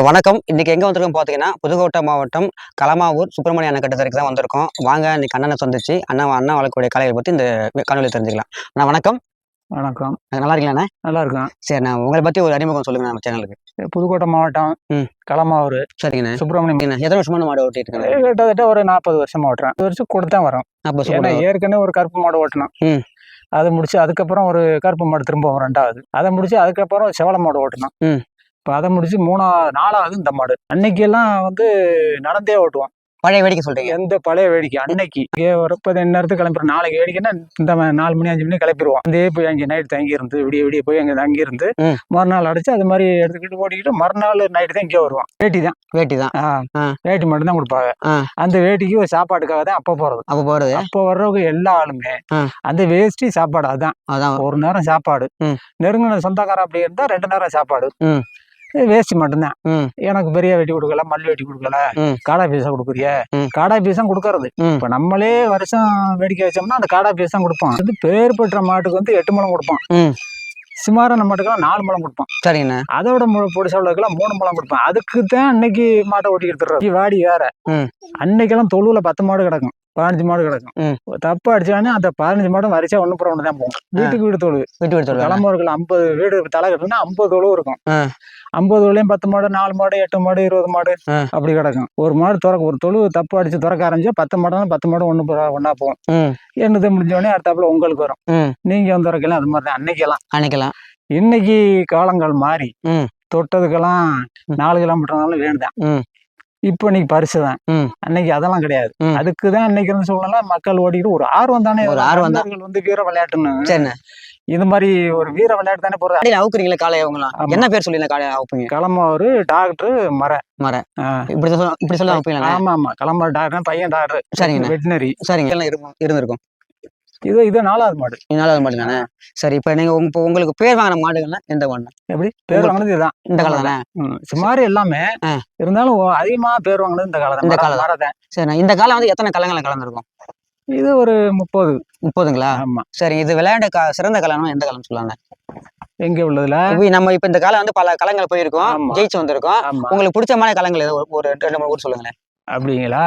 வணக்கம். இன்னைக்கு எங்க வந்திருக்கோம் பார்த்தீங்கன்னா, புதுக்கோட்டை மாவட்டம் களமாவூர் சுப்பிரமணிய அணைக்கட்டுக்கு தான் வந்திருக்கோம். வாங்க இன்னைக்கு அண்ணனை சந்திச்சு, அண்ணன் வளர்க்கக்கூடிய கலையை பத்தி இந்த காணொலியில தெரிஞ்சுக்கலாம். அண்ணா வணக்கம். வணக்கம். நல்லா இருக்கீங்களாண்ணே? நல்லா இருக்கேன். சரிண்ணா, உங்கள பத்தி ஒரு அறிமுகம் சொல்லுங்க நம்ம சேனலுக்கு. புதுக்கோட்டை மாவட்டம் களமாவூர் சரிங்கண்ணே. சுப்பிரமணியம். எத்தனை வருஷமான மாடு ஓட்டிட்டு இருக்காங்க? கிட்டத்தட்ட ஒரு 40 வருஷமா ஓட்டுறேன். 40 வருஷம் கூட தான் வரும். ஏன்னா ஏற்கனவே ஒரு கருப்பு மாடு ஓட்டணும். அதை முடிச்சு அதுக்கப்புறம் ஒரு கருப்பு மாடு திரும்ப வரும் 2வது. அதை முடிச்சு அதுக்கப்புறம் செவல மாடு ஓட்டணும். இப்போ அதை முடிச்சு 4வது இந்த மாடு. அன்னைக்கெல்லாம் நடந்தே ஓட்டுவோம். பழைய வேடிக்கை சொல்றீங்க? எந்த பழைய வேடிக்கை அன்னைக்கு வரப்போ நேரத்துக்கு கிளம்புறோம். நாளைக்கு வேடிக்கைன்னா இந்த 4 மணி 5 மணி கிளப்பிடுவோம். அதே போய் அங்கே நைட் தங்கி இருந்து விடிய போய் அங்கே தங்கி இருந்து மறுநாள் அடிச்சு அது மாதிரி எடுத்துக்கிட்டு ஓடிக்கிட்டு மறுநாள் நைட்டு தான் இங்கே வருவோம். வேட்டி தான் வேட்டி மட்டும் தான் கொடுப்பாங்க. அந்த வேட்டிக்கு ஒரு சாப்பாட்டுக்காக தான் அப்போ போறது. அப்போ வர்றவங்க எல்லா ஆளுமே அந்த வேஷ்டி சாப்பாடு அதான் ஒரு நேரம் சாப்பாடு. நெருங்கின சொந்தக்காரன் அப்படி இருந்தா 2 நேரம் சாப்பாடு. வேஷ்டி மட்டும்தான். எனக்கு பெரிய வெட்டி கொடுக்கல, மல்லி வெட்டி கொடுக்கல, காடா பீஸா கொடுக்குறிய, காடா பீஸா கொடுக்கறது. இப்ப நம்மளே வருஷம் வேடிக்கை வச்சோம்னா அந்த காடா பீஸா கொடுப்போம். பேர் பெற்ற மாட்டுக்கு 8 முழம் கொடுப்போம். சுமாரான மாட்டுக்கெல்லாம் 4 முழம் கொடுப்போம். சரிங்கண்ணா. அதோட பொடிசவளுக்கெல்லாம் 3 முழம் கொடுப்போம். அதுக்கு தான் அன்னைக்கு மாட்டை ஓட்டி எடுத்துடுறோம். வாடி வேற அன்னைக்கெல்லாம் தொழுவுல 10 மாடு கிடக்கும், 15 மாடு கிடக்கும். தப்பு அடிச்சானே அந்த 15 மாடும் வரிசா ஒண்ணு புறம் ஒண்ணு தான் போகும். வீட்டுக்கு வீடு தொழு கிளம்புறதுல 50 வீடு தலை கட்டுனா 50 தொழு இருக்கும். 50 தொழுலையும் 10 மாடு, 4 மாடு, 8 மாடு, 20 மாடு அப்படி கிடக்கும். ஒரு மாடு ஒரு தொழு தப்பு அடிச்சு திறக்க ஆரம்பிச்சா 10 மாடு 10 மாடு ஒண்ணா போகும். என்னது முடிஞ்சோடனே அடுத்தாப்புல உங்களுக்கு வரும். நீங்க திறக்கலாம். அது மாதிரி தான் அன்னைக்கெல்லாம். இன்னைக்கு காலங்கள் மாறி தொட்டதுக்கெல்லாம் 4 கிலோமீட்டர்னாலும் வேணுதான். இப்ப இன்னைக்கு பரிசு தான். அன்னைக்கு அதெல்லாம் கிடையாது. அதுக்குதான் இன்னைக்கு இருந்து சொல்லலாம் மக்கள் ஓடிக்கிட்டு ஒரு ஆர்வம் தானே. ஒரு ஆர்வம் தான் வீர விளையாட்டுன்னு. இது மாதிரி ஒரு வீர விளையாட்டு தானே போறது. அவுக்குறீங்களா காலையை? என்ன பேர் சொல்லி காலையை அவுப்பீங்க? களமாவூர் டாக்டர் மர இப்படி சொல்ல அவுப்பீங்களா? ஆமா களமாவூர் டாக்டர் பையன் டாக்டர். சரிங்க. வெட்டினரி. சரிங்க. இருந்திருக்கும். இது 4வது மாடு. 4வது மாடு தானே. சரி, இப்ப நீங்க உங்களுக்கு பேர் வாங்கின மாடுகள்னா எந்த மாடு? எப்படி பேர் வாங்கினது? இதுதான் இந்த காலம் தானே. சுமார் எல்லாமே இருந்தாலும் அதிகமா பேர் வாங்கினது இந்த காலம். இந்த காலம் தான். சரி, இந்த காலம் எத்தனை கலங்களை கலந்துருக்கும்? இது ஒரு 30. ஆமா. சரி, இது விளையாட சிறந்த காலம் எந்த காலம் சொல்லலாம்? எங்க உள்ளதுல நம்ம இப்ப இந்த காலம் பல களங்கள் போயிருக்கோம், ஜெயிச்சு வந்திருக்கோம். உங்களுக்கு பிடிச்சமான களங்கள் ஒரு 2-3 ஊர் சொல்லுங்களேன். அப்படிங்களா?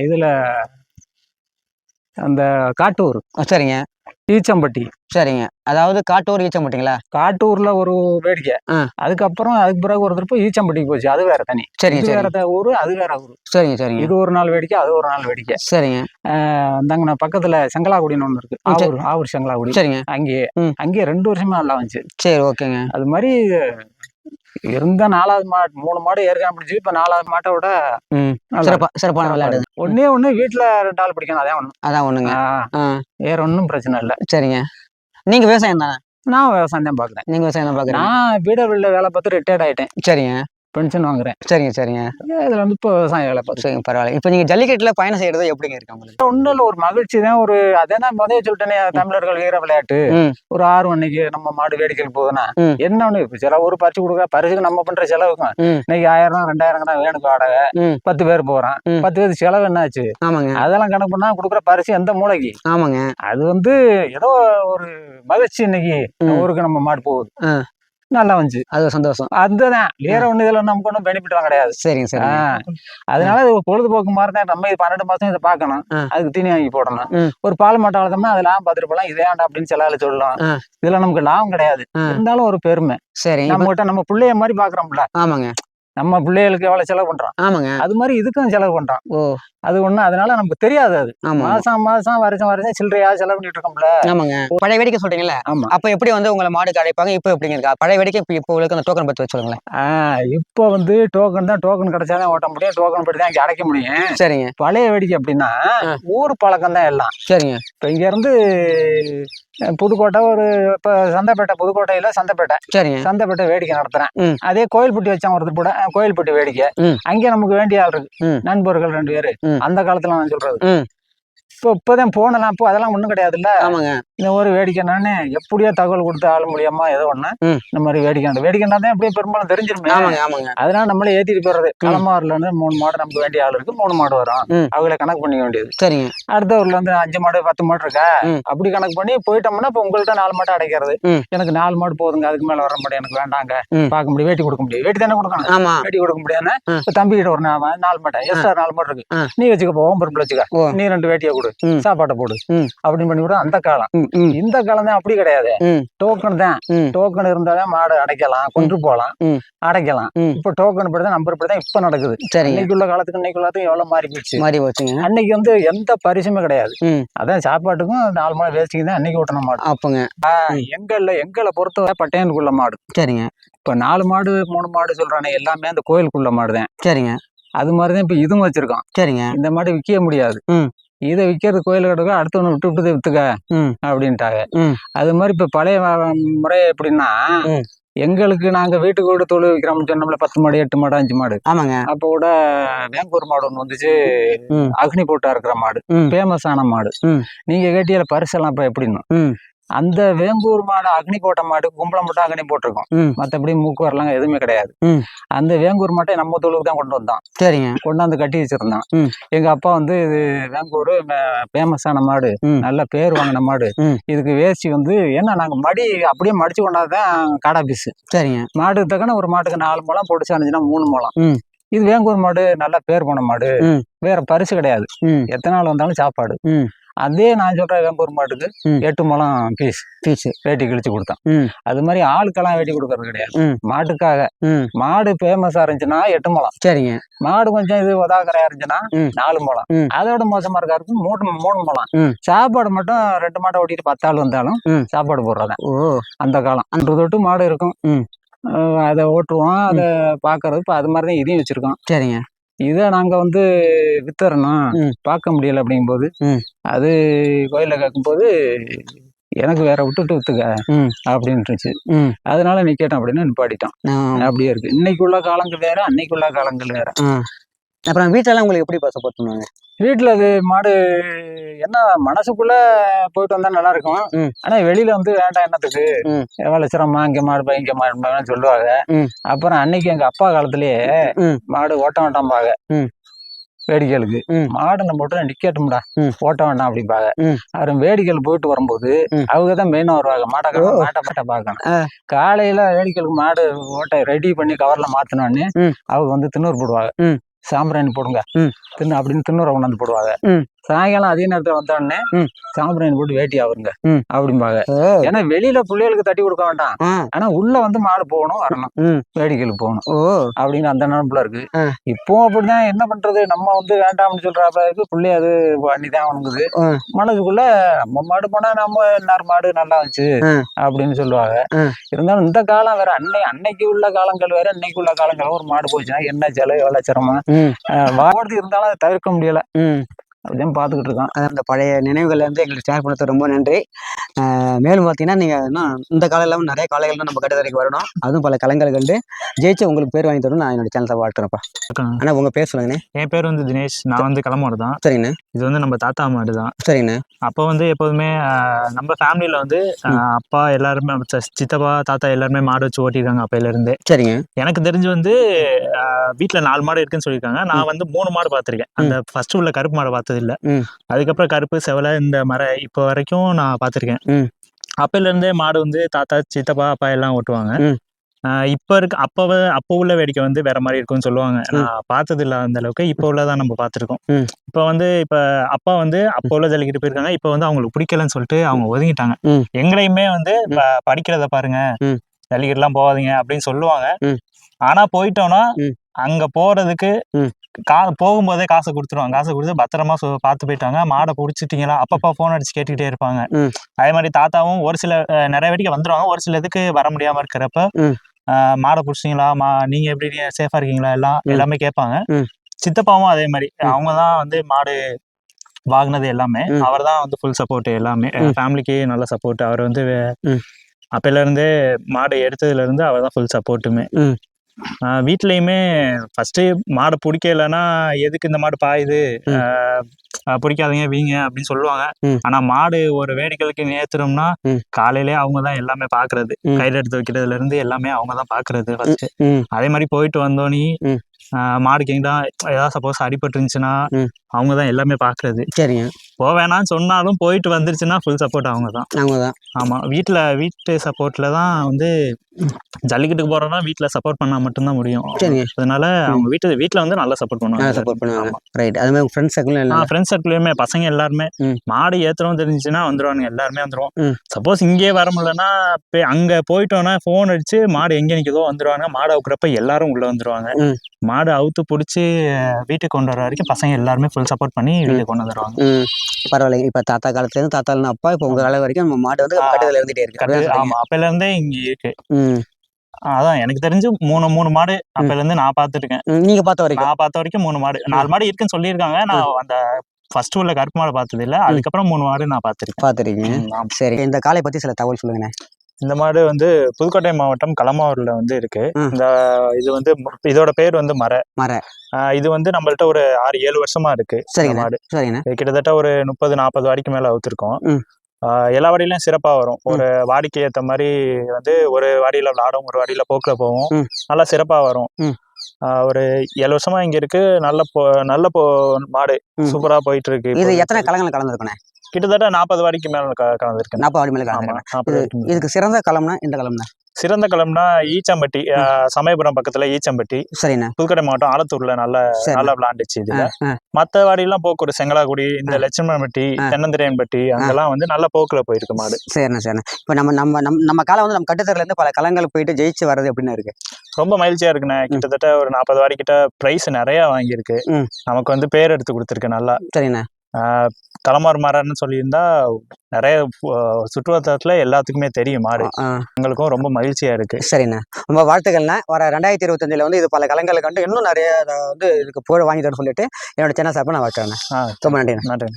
இதுல அந்த காட்டூர். சரிங்க. ஈச்சம்பட்டி. சரிங்க. அதாவது காட்டூர் ஈச்சம்பட்டிங்களா? காட்டூர்ல ஒரு வேடிக்கை. அதுக்கு பிறகு ஒரு திருப்ப ஈச்சம்பட்டிக்கு போச்சு. அது வேற தனி. சரிங்க. வேற ஊரு, அது வேற ஊரு. சரிங்க. இது ஒரு நாள் வேடிக்கை, அது ஒரு நாள் வேடிக்கை. சரிங்க. அந்தாங்க பக்கத்துல செங்கலாகுடின்னு ஒண்ணு இருக்கு. ஆவூர் செங்கலாகுடி. சரிங்க. அங்கேயே 2 வருஷமா நல்லா வந்துச்சு. சரி, ஓகேங்க. அது மாதிரி இருந்த 4வது மாடு 3 மாடு ஏற்கனவே பிடிச்சி. இப்ப 4வது மாட்டை விட சிறப்பான விளையாடு. ஒண்ணு வீட்டுல 2 ஆள் பிடிக்கணும். அதான் ஒண்ணுங்க. வேற ஒன்னும் பிரச்சனை இல்லை. சரிங்க. நீங்க விவசாயம் தானே? நான் விவசாயம் தான் பாக்குறேன். நீங்க விவசாயம் தான் பாக்குறேன். நான் பீடபிள்ல வேலை பார்த்து ரிட்டையர்ட் ஆயிட்டேன். சரிங்க. பென்ஷன் வாங்குறேன். சரிங்க. இதுல இப்போ விவசாயம் வேலை பார்த்து. சரிங்க, பரவாயில்ல. இப்ப நீங்க ஜல்லிக்கட்டுல பயணம் செய்யறது எப்படிங்க இருக்கு உங்களுக்கு? ஒண்ணும் இல்ல, ஒரு மகிழ்ச்சி தான். அதான் முதல்ல சொல்லிட்டேனே, தமிழர்கள் வீர விளையாட்டு. ஒரு ஆர்வம். இன்னைக்கு நம்ம மாடு வேடிக்கைக்கு போகுதுன்னா என்ன ஒண்ணு இப்ப சில ஒரு பறிச்சு கொடுக்குற பரிசுக்கு நம்ம பண்ற செலவுக்கும் இன்னைக்கு 1000 2000 வேணுக்கு வாடகை. 10 பேர் போறான். 10 பேருக்கு செலவு என்னாச்சு? ஆமாங்க. அதெல்லாம் கணக்கு பண்ணா கொடுக்குற பரிசு எந்த மூளைக்கு? ஆமாங்க. அது ஏதோ ஒரு மகிழ்ச்சி. இன்னைக்கு ஊருக்கு நம்ம மாடு போகுது, நல்லா வந்துச்சு. அது சந்தோஷம். அதுதான் வேற ஒண்ணு. இதுல நமக்கு ஒன்றும் பெனிஃபிட் கிடையாது. சரிங்க. அதனால இது பொழுதுபோக்கு மாதிரி தான். நம்ம 12 மாசம் இதை பார்க்கணும். அதுக்கு தீனி வாங்கி போடணும். ஒரு பால் மாட்டை வளர்த்தோம்னா அதெல்லாம் பார்த்துட்டு போலாம். இதேண்டா அப்படின்னு சில சொல்லலாம். இதுல நமக்கு லாபம் கிடையாது. இருந்தாலும் ஒரு பெருமை. சரி, நம்ம கிட்ட நம்ம பிள்ளைய மாதிரி பாக்குறோம்ல. ஆமாங்க. நம்ம பிள்ளைகளுக்கு எவ்வளவு செலவு பண்றோம். ஆமாங்க. அது மாதிரி இதுக்கும் செலவு பண்றோம். அது ஒண்ணு. அதனால நமக்கு தெரியாது. அது மாசம் வருஷம் சில்லறையா செலவு பண்ணிட்டு இருக்கோம்ல. ஆமாங்க. பழைய வேடிக்கை சொல்றீங்கல்ல, அப்ப எப்படி உங்களை மாடுக்கு அழைப்பாங்க? இப்ப எப்படிங்க இருக்கா பழைய வேடிக்கை? இப்போ உங்களுக்கு அந்த டோக்கன் பத்தி சொல்லுங்களேன். இப்போ டோக்கன் தான். டோக்கன் கிடைச்சாதான் ஓட்ட முடியும். டோக்கன் படி தான் இங்க அடைக்க முடியும். சரிங்க. பழைய வேடிக்கை அப்படின்னா ஊர் பழக்கம் தான் எல்லாம். சரிங்க. இப்ப இங்க இருந்து புதுக்கோட்டை இப்ப சந்தைப்பேட்டை, புதுக்கோட்டையில சந்தைப்பேட்டை. சரிங்க. சந்தைப்பேட்டை வேடிக்கை நடத்துறேன். அதே கோயில்பட்டி வச்சான் ஒருத்தர் கூட. கோயில்பட்டி வேடிக்கை அங்கே நமக்கு வேண்டிய ஆள் இருக்கு. நண்பர்கள் 2 பேரு. அந்த காலத்துல நான் சொல்றது இப்பதான் போனலாம், அப்போ அதெல்லாம் ஒண்ணும் கிடையாதுல்ல. ஆமாங்க. இந்த ஒரு வேடிக்கை நானே எப்படியோ தகவல் கொடுத்து ஆள் மூலியமா ஏதோ ஒண்ணு இந்த மாதிரி வேடிக்கைண்டா தான் எப்படியும் பெரும்பாலும் தெரிஞ்சிருமே. ஆமாங்க. அதனால நம்மளே ஏத்திட்டு போறது. களமாறுல இருந்து 3 மாடு நமக்கு வேண்டிய ஆள் இருக்கு, 3 மாடு வரும், அவங்கள கணக்கு பண்ணிக்க வேண்டியது. சரிங்க. அடுத்த ஊர்ல இருந்து 5 மாடு 10 மாடு இருக்கா, அப்படி கணக்கு பண்ணி போயிட்டோம்னா இப்ப உங்கள்ட்ட 4 மாட்டை அடைக்கிறது. எனக்கு 4 மாடு போதுங்க, அதுக்கு மேல வர மாட்டேன், எனக்கு வேண்டாங்க, பார்க்க முடியும், வேட்டி கொடுக்க முடியும், வேட்டி தானே கொடுக்கணும், வேட்டி கொடுக்க முடியாதுன்னா தம்பி கிட்ட ஒரு 4 மாட்டை எக்ஸ்ட்ரா 4 மாடு இருக்கு, நீ வச்சுக்க, போவோம் பொறுப்புல வச்சுக்க, நீ 2 வேட்டியை கொடு, சாப்பாட்டை போடு அப்படின்னு பண்ணி விட. அந்த காலம். இந்த காலம் தான் அப்படி கிடையாது. டோக்கன் தான். டோக்கன் இருந்தாலும் மாடு அடைக்கலாம், கொண்டு போகலாம், அடைக்கலாம். இப்ப டோக்கன் படி தான், நம்பர் படி தான் இப்ப நடக்குது. இன்னைக்குள்ள காலத்துக்கு எவ்வளவு மாறி போச்சுங்க. அன்னைக்கு வந்து எந்த பரிசுமே கிடையாது. அதான் சாப்பாட்டுக்கும் 4 மாடு வேஸ்டிங் தான் அன்னைக்கு ஓட்டணும் மாடு. அப்பங்க எங்களை பொறுத்த பட்டையனுக்குள்ள மாடு. சரிங்க. இப்ப 4 மாடு 3 மாடு சொல்றானே எல்லாமே அந்த கோயிலுக்குள்ள மாடு தான். சரிங்க. அது மாதிரிதான் இப்ப இதுவும் வச்சிருக்கோம். சரிங்க. இந்த மாடு விற்க முடியாது, இதை விற்கிறது கோயில் கிடக்க, அடுத்தவனை விட்டு வித்துக்க அப்படின்ட்டாங்க. அது மாதிரி இப்ப பழைய முறை எப்படின்னா, எங்களுக்கு நாங்க வீட்டுக்கு கூட தொழில் வைக்கிறோம்னு சொன்னோம்ல, 10 மாடு 8 மாடு 5 மாடு. ஆமாங்க. அப்ப கூட வேங்கூர் மாடு ஒண்ணு வந்துச்சு, அக்னி போட்டா இருக்கிற மாடு, ஃபேமஸான மாடு. நீங்க கேட்டியல பரிசெல்லாம் இப்ப எப்படின்னு, அந்த வேங்கூர் மாடு அக்னி போட்ட மாடு கும்பலம் மட்டும் அக்னி போட்டிருக்கோம், மற்றபடி மூக்கு வரலாம் எதுவுமே கிடையாது. அந்த வேங்கூர் மாட்டை நம்ம தொழிலுக்கு தான் கொண்டு வந்தான். சரிங்க. கொண்டாந்து கட்டி வச்சிருந்தான். எங்க அப்பா வந்து இது வேங்கூர் ஃபேமஸான மாடு, நல்ல பேர் வாங்கின மாடு, இதுக்கு வேஸ்டி வந்து ஏன்னா நாங்க மடி அப்படியே மடிச்சு கொண்டாதான் காடா பீஸ். சரிங்க. மாடு தக்கன ஒரு மாட்டுக்கு 4 முழம், பொடிச்சா இருந்துச்சுன்னா 3 முழம். இது வேங்கூர் மாடு, நல்ல பேர் போன மாடு, வேற பரிசு கிடையாது, எத்தனை நாள் வந்தாலும் சாப்பாடு. அதே நான் சொல்ற வேங்கூர் மாட்டுக்கு 8 முழம் பீஸ் வேட்டி கிழிச்சு கொடுத்தான். அது மாதிரி ஆளுக்கெல்லாம் வேட்டி கொடுக்கறது கிடையாது, மாட்டுக்காக. மாடு ஃபேமஸா இருந்துச்சுன்னா 8 முழம். சரிங்க. மாடு கொஞ்சம் இது உதாகரையா இருந்துச்சுன்னா 4 முழம். அதோட மோசமா இருக்காருக்கு 3 முழம். சாப்பாடு மட்டும் 2 மாட்டை ஓட்டிட்டு 10 ஆள் வந்தாலும் சாப்பாடு போடுறதான். அந்த காலம் அன்று தொட்டு மாடு இருக்கும், அதை ஓட்டுவோம், அதை பாக்குறது. இப்ப அது மாதிரிதான் இதையும் வச்சிருக்கோம். சரிங்க. இதை நாங்க வந்து வித்தரணும், பார்க்க முடியல அப்படிங்கும்போது, அது கோயில கேட்கும்போது எனக்கு வேற வித்துக்க அப்படின்னு இருந்துச்சு. அதனால நீ கேட்டேன் அப்படின்னு நிப்பாட்டிட்டோம். அப்படியே இருக்கு. இன்னைக்குள்ள காலங்கள் வேற, அன்னைக்குள்ள காலங்கள் வேற. அப்புறம் வீட்டுல உங்களுக்கு எப்படி சப்போர்ட் பண்ணுவாங்க? வீட்டுல அது மாடு என்ன மனசுக்குள்ள போயிட்டு வந்தா நல்லா இருக்கும், ஆனா வெளியில வந்து வேண்டாம், என்னத்துக்கு எவ்வளவு சிரமமா, இங்க மாடு இங்க மாடு சொல்லுவாங்க. அப்புறம் அன்னைக்கு எங்க அப்பா காலத்திலேயே மாடு ஓட்ட வேண்டாம்பாங்க வேடிக்கைகளுக்கு. மாடு நம்ம மட்டும் நிக்கட்டும்டா, ஓட்ட வேண்டாம் அப்படிம்பாங்க. அப்புறம் வேடிக்கைகள் போயிட்டு வரும்போது அவங்கதான் மெயினா வருவாங்க, மாட்டை பார்க்கணும். காலையில வேடிக்கைகளுக்கு மாடு ஓட்ட ரெடி பண்ணி கவர்ல மாத்தினோடனே அவங்க வந்து திண்ணூறு போடுவாங்க, சாம்பிராணி போடுங்க தின்னு அப்படின்னு திண்ணூரை கொண்டாந்து போடுவாங்க. சாயங்காலம் அதே நேரத்துல வந்தோடனே சாம்பிராணி போட்டு வேட்டி ஆகுங்க அப்படிம்பாங்க. ஏன்னா வெளியில பிள்ளைகளுக்கு தட்டி கொடுக்க வேண்டாம், ஆனா உள்ள வந்து மாடு போகணும், வரணும், வேடிக்கைகளுக்கு போகணும் அப்படின்னு அந்த நினைப்புல இருக்கு. இப்போ அப்படிதான். என்ன பண்றது, நம்ம வந்து வேண்டாம்னு சொல்றாப்ப இருக்கு, பிள்ளை அது பண்ணிதான் அவனுக்குது. மனதுக்குள்ள நம்ம மாடு போனா நம்ம எல்லாரும் மாடு நல்லா இருந்துச்சு அப்படின்னு சொல்லுவாங்க. இருந்தாலும் இந்த காலம் வேற, அன்னைக்கு உள்ள காலங்கள் வேற, இன்னைக்கு உள்ள காலங்கள். ஒரு மாடு போச்சுன்னா என்ன செலவு, எவ்வளவு சிரமம், வாழ்றது இருந்தாலும் அதை தவிர்க்க முடியல. அப்படிதான் பார்த்துக்கிட்டு இருக்கோம். அந்த பழைய நினைவுகள் வந்து எங்களுக்கு ஷேர் பண்ணது ரொம்ப நன்றி. மேலும் பார்த்தீங்கன்னா நீங்கள் இன்னும் இந்த காலம் இல்லாமல் நிறைய காலைகள் நம்ம கட்டத்தரைக்கு வரணும், அதுவும் பல கலங்கள் கண்டு ஜெயிச்சு உங்களுக்கு பேர் வாங்கி தரணும் நான் என்னோட சேனலை வாழ்த்துறேன்ப்பா. ஆனால் உங்கள் பேர் சொல்லுங்கண்ணே. என் பேர் வந்து தினேஷ், நான் வந்து களமாடு தான். சரிங்கண்ணே. இது வந்து நம்ம தாத்தா மாடு தான். சரிங்கண்ணே. அப்போ வந்து எப்போதுமே நம்ம ஃபேமிலியில் வந்து அப்பா எல்லாருமே, சித்தப்பா தாத்தா எல்லாருமே மாடு வச்சு ஓட்டிருக்காங்க அப்பையிலேருந்தே. சரிங்க. எனக்கு தெரிஞ்சு வந்து வீட்டில் 4 மாடு இருக்குன்னு சொல்லியிருக்காங்க. நான் வந்து 3 மாடு பார்த்துருக்கேன். அந்த ஃபர்ஸ்ட் உள்ள கருப்பு மாடை பார்த்தது இல்லை, அதுக்கப்புறம் கருப்பு செவலை இந்த இப்போ வரைக்கும் நான் பார்த்துருக்கேன். அப்பையிலேருந்தே மாடு வந்து தாத்தா சித்தப்பா அப்பா எல்லாம் ஓட்டுவாங்க. இப்போ அப்போ உள்ள வேடிக்கை வந்து வேற மாதிரி இருக்கும்னு சொல்லுவாங்க. நான் பார்த்தது இல்லை அந்த அளவுக்கு, இப்போ உள்ளதான் நம்ம பார்த்துருக்கோம். இப்போ வந்து அப்பா வந்து அப்போ உள்ள ஜல்லிக்கிட்டு போயிருக்காங்க, இப்போ வந்து அவங்களுக்கு பிடிக்கலன்னு சொல்லிட்டு அவங்க ஒதுங்கிட்டாங்க. எங்களையுமே வந்து படிக்கிறத பாருங்க, ஜல்லிக்கட்டுலாம் போகாதீங்க அப்படின்னு சொல்லுவாங்க. ஆனா போயிட்டோம்னா அங்க போறதுக்கு போகும்போதே காசை கொடுத்துருவாங்க, காசை கொடுத்து பத்திரமா பார்த்து போயிட்டாங்க. மாடை பிடிச்சிட்டீங்களா, அப்பப்பா போன் அடிச்சு கேட்டுக்கிட்டே இருப்பாங்க. அதே மாதிரி தாத்தாவும் ஒரு சில நிறைய வேடிக்கை வந்துருவாங்க, ஒரு சில இதுக்கு வர முடியாம இருக்கிறப்ப மாடை பிடிச்சிட்டீங்களா, நீங்க எப்படி சேஃபா இருக்கீங்களா, எல்லாமே கேட்பாங்க. சித்தப்பாவும் அதே மாதிரி, அவங்கதான் வந்து மாடு வாங்கினது எல்லாமே, அவர் தான் வந்து ஃபுல் சப்போர்ட், எல்லாமே ஃபேமிலிக்கு நல்ல சப்போர்ட். அவர் வந்து அப்பையில இருந்தே மாடு எடுத்ததுல இருந்து அவர் தான் ஃபுல் சப்போர்ட்டுமே. வீட்லயுமே ஃபர்ஸ்ட் மாடு பிடிக்கலன்னா எதுக்கு இந்த மாடு பாயுது, பிடிக்காதீங்க வீங்க அப்படின்னு சொல்லுவாங்க. ஆனா மாடு ஒரு வேடிக்கைக்கு ஏத்துறோம்னா காலையிலேயே அவங்க தான் எல்லாமே பாக்குறது, கையில எடுத்து வைக்கிறதுல இருந்து எல்லாமே அவங்க தான் பாக்குறது ஃபர்ஸ்ட். அதே மாதிரி போயிட்டு வந்தோனி மாடுக்கு எங்கடா ஏதாவது சப்போஸ் அடிபட்டு இருந்துச்சுன்னா அவங்க தான் எல்லாமே பாக்குறது. சரிங்க. போவேணான்னு சொன்னாலும் போயிட்டு வந்துருச்சுன்னா ஃபுல் சப்போர்ட் அவங்க தான். ஆமா, வீட்டு சப்போர்ட்ல தான் வந்து ஜல்லிக்கட்டுக்கு போறோம்னா வீட்டுல சப்போர்ட் பண்ணா மட்டும்தான் முடியும். அதனால அவங்க வீட்டுல வந்து நல்லா சப்போர்ட் பண்ணுவாங்க. ரைட். அது மாதிரி ஃப்ரெண்ட்ஸ் சர்க்கிள் ஃப்ரெண்ட்ஸ் சர்க்கிள்லயுமே பசங்க எல்லாருமே மாடு ஏத்துறோம் தெரிஞ்சுச்சுன்னா வந்துருவாங்க, எல்லாருமே வந்துருவோம். சப்போஸ் இங்கே வர முடியலன்னா அங்க போயிட்டோம்னா போன் அடிச்சு மாடு எங்க நிக்குதோ வந்துருவாங்க. மாடு அவுக்குறப்ப எல்லாரும் உள்ள வந்துருவாங்க. மாடு அவுத்து பிடிச்சி வீட்டுக்கு கொண்டு வர வரைக்கும் பசங்க எல்லாருமே ஃபுல் சப்போர்ட் பண்ணி வீட்டுக்கு கொண்டு வந்துருவாங்க. பரவாயில்ல. இப்ப தாத்தா காலத்துல இருந்து தாத்தா அப்பா இப்ப உங்க காலம் வரைக்கும் நம்ம மாடு வந்து கட்டுதல இருந்துட்டே இருக்கு. ஆமா, அப்பல இருந்தே இங்க இருக்கு. அதான் எனக்கு தெரிஞ்சு மூணு மாடு அப்பல இருந்து நான் பாத்துருக்கேன். நீங்க பார்த்த வரைக்கும் 3 மாடு 4 மாடு இருக்குன்னு சொல்லியிருக்காங்க. நான் அந்த ஃபர்ஸ்ட் உள்ள கருப்பு மாடு பார்த்தது இல்ல. அதுக்கப்புறம் 3 மாடு நான் பாத்துருக்கீங்க. சரி, இந்த காளை பத்தி சில தகவல் சொல்லுங்க. இந்த மாடு வந்து புதுக்கோட்டை மாவட்டம் களமாவூர்ல வந்து இருக்கு. இது வந்து இதோட பேர் வந்து மர. இது வந்து நம்மள்ட்ட ஒரு 6-7 வருஷமா இருக்கு. மாடு கிட்டத்தட்ட ஒரு 30-40 வாடிக்கு மேல அவுத்திருக்கோம். எல்லா வாடியிலும் சிறப்பா வரும். ஒரு வாடிக்கு ஏத்த மாதிரி வந்து ஒரு வாடியில விளாடும், ஒரு வாடியில போக்குல போவோம். நல்லா சிறப்பா வரும். ஒரு 7 வருஷமா இங்க இருக்கு. நல்ல மாடு சூப்பரா போயிட்டு இருக்கு. இது எத்தனை கலங்களை கலந்துருக்கணும்? கிட்டத்தட்ட 40 வாடிக்கு மேல கலந்துருக்கு. 40 வாடி மேல கலந்துருக்கு. இதுக்கு சிறந்த களம்னா இந்த களம்னா? சிறந்த களம்னா ஈச்சம்பட்டி, சமயபுரம் பக்கத்துல ஈச்சம்பட்டி. சரிண்ணா. புதுக்கோட்டை மாவட்டம் ஆலத்தூர்ல நல்லா விளாண்டுச்சு. இதுல மத்த வாடியெல்லாம் போக்குவரத்து செங்கலாக்குடி, இந்த லட்சுமணப்பட்டி, தென்னந்திரையன்பட்டி அங்கெல்லாம் வந்து நல்ல போக்குல போயிருக்கு மாடு. சரிண்ணா. இப்ப நம்ம காலம் வந்து நம்ம கட்டுத்தரல இருந்து பல களங்கள் போயிட்டு ஜெயிச்சு வர்றது அப்படின்னு இருக்கு. ரொம்ப மகிழ்ச்சியா இருக்குண்ணே. கிட்டத்தட்ட ஒரு 40 வாடி கிட்ட பிரைஸ் நிறைய வாங்கியிருக்கு. நமக்கு வந்து பேர் எடுத்து கொடுத்துருக்கு நல்லா. சரிண்ணா. களமார் மரன்னு சொல்லியிருந்தா நிறைய சுற்றுவட்டாரத்துல எல்லாத்துக்குமே தெரியும் மாடு. எங்களுக்கும் ரொம்ப மகிழ்ச்சியா இருக்கு. சரிண்ணா, ரொம்ப வாழ்த்துக்கள்ண்ணா. வர 2025 வந்து இது பல களங்களை கண்டு இன்னும் நிறைய வந்து இதுக்கு புகழ் வாங்கி தர சொல்லிட்டு என்னோட சேனல் சார்பாக நான் வாழ்த்துறேன். ரொம்ப நன்றி.